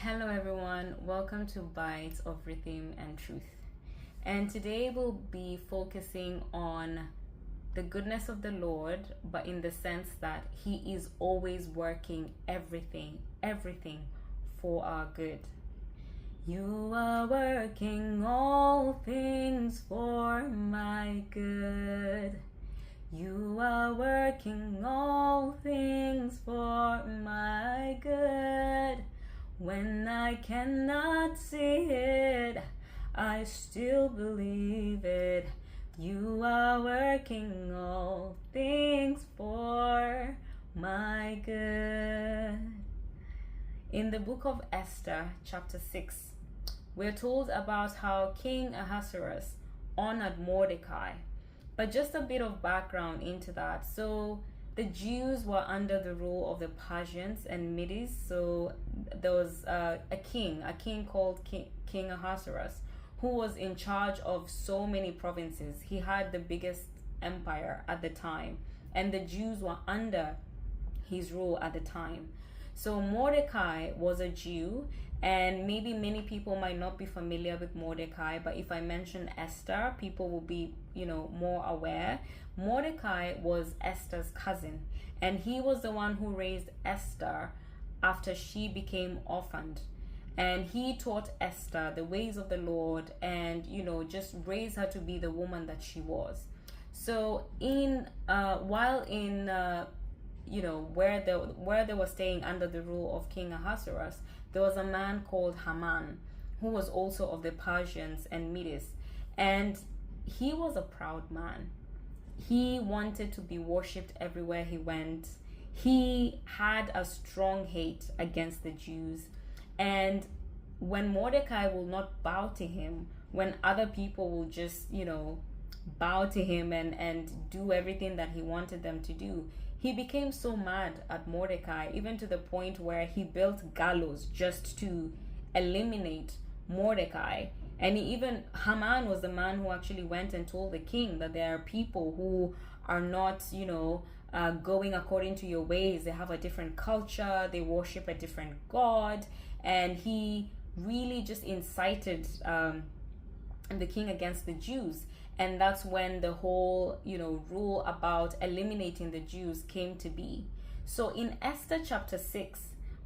Hello everyone, welcome to Bites of Rhythm and Truth. And today we'll be focusing on the goodness of the Lord, but in the sense that He is always working everything for our good. You are working all things for my good. You are working all things for my good. When I cannot see it, I still believe it. You are working all things for my good. In the book of Esther, chapter 6, we're told about how King Ahasuerus honored Mordecai. But just a bit of background into that. So the Jews were under the rule of the Persians and Medes. So there was a king called King Ahasuerus, who was in charge of so many provinces. He had the biggest empire at the time, and the Jews were under his rule at the time. So Mordecai was a Jew, and maybe many people might not be familiar with Mordecai, but if I mention Esther, people will be, more aware. Mordecai was Esther's cousin, and he was the one who raised Esther after she became orphaned. And he taught Esther the ways of the Lord and, just raised her to be the woman that she was. So while in where they were staying under the rule of King Ahasuerus, there was a man called Haman, who was also of the Persians and Medes, and he was a proud man. He wanted to be worshipped everywhere he went. He had a strong hate against the Jews, and when Mordecai will not bow to him, when other people will just bow to him and do everything that he wanted them to do, he became so mad at Mordecai, even to the point where he built gallows just to eliminate Mordecai. And Haman was the man who actually went and told the king that there are people who are not, going according to your ways. They have a different culture, they worship a different God. And he really just incited the king against the Jews. And that's when the whole, rule about eliminating the Jews came to be. So in Esther chapter 6,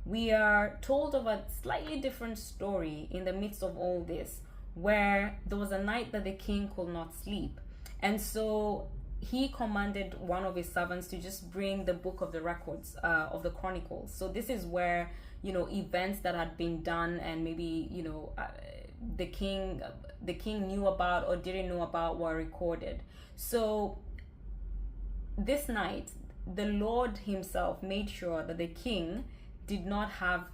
we are told of a slightly different story in the midst of all this, where there was a night that the king could not sleep. And so he commanded one of his servants to just bring the book of the records of the Chronicles. So this is where, events that had been done and maybe, the king knew about or didn't know about were recorded. So this night, the Lord himself made sure that the king did not have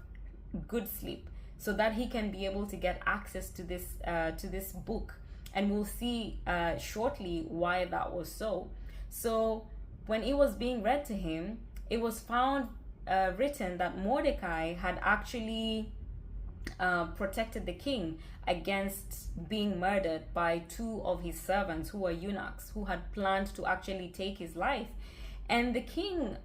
good sleep, so that he can be able to get access to this book. And we'll see shortly why that was so. So when it was being read to him, it was found written that Mordecai had actually protected the king against being murdered by two of his servants who were eunuchs, who had planned to actually take his life. And the king,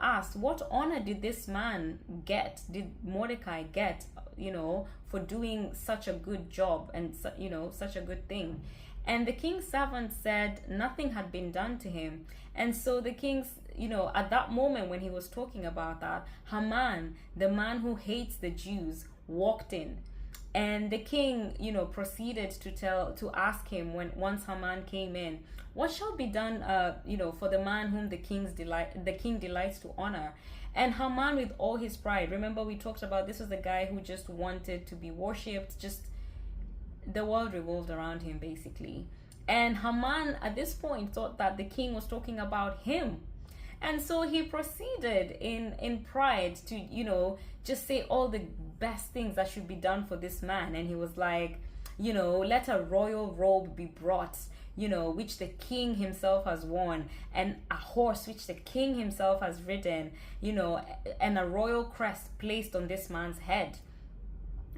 asked, what honor did this man get? Did Mordecai get, for doing such a good job and, such a good thing? And the king's servant said nothing had been done to him. And so the king's, at that moment when he was talking about that, Haman, the man who hates the Jews, walked in. And the king, proceeded to ask him once Haman came in, what shall be done, for the man whom the king delights to honor? And Haman, with all his pride, remember we talked about this was the guy who just wanted to be worshipped, just the world revolved around him basically. And Haman at this point thought that the king was talking about him. And so he proceeded in pride to, just say all the best things that should be done for this man. And he was like, let a royal robe be brought, which the king himself has worn, and a horse which the king himself has ridden, and a royal crest placed on this man's head.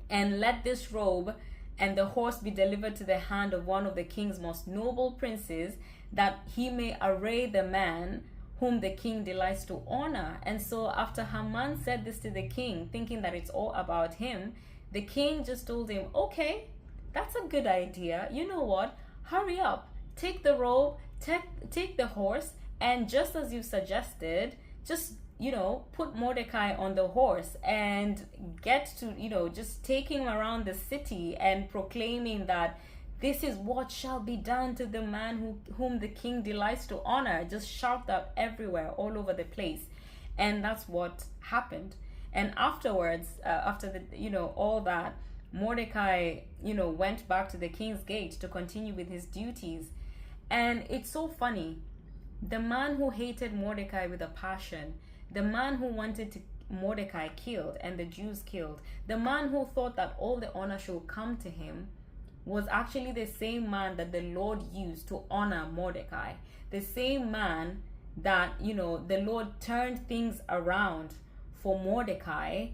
And let this robe and the horse be delivered to the hand of one of the king's most noble princes, that he may array the man whom the king delights to honor. And so after Haman said this to the king, thinking that it's all about him, the king just told him, okay, that's a good idea. You know what? Hurry up. Take the robe, take the horse, and just as you suggested, just, put Mordecai on the horse and get to, just taking him around the city and proclaiming that this is what shall be done to the man whom the king delights to honor. Just shout that everywhere, all over the place. And that's what happened. And afterwards, after all that, Mordecai, went back to the king's gate to continue with his duties. And it's so funny. The man who hated Mordecai with a passion, the man who wanted to Mordecai killed and the Jews killed, the man who thought that all the honor should come to him, was actually the same man that the Lord used to honor Mordecai. The same man that, the Lord turned things around for Mordecai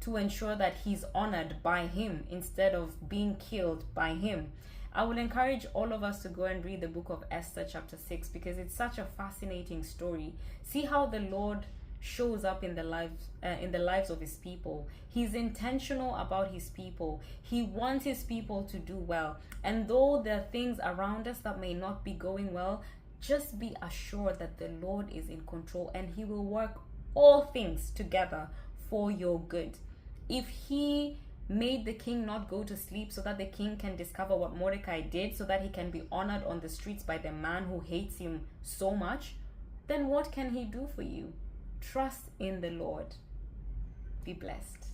to ensure that he's honored by him instead of being killed by him. I would encourage all of us to go and read the book of Esther chapter 6, because it's such a fascinating story. See how the Lord shows up in the lives of his people. He's intentional about his people. He wants his people to do well. And though there are things around us that may not be going well, just be assured that the Lord is in control and he will work all things together for your good. If he made the king not go to sleep so that the king can discover what Mordecai did, so that he can be honored on the streets by the man who hates him so much, then what can he do for you? Trust in the Lord. Be blessed.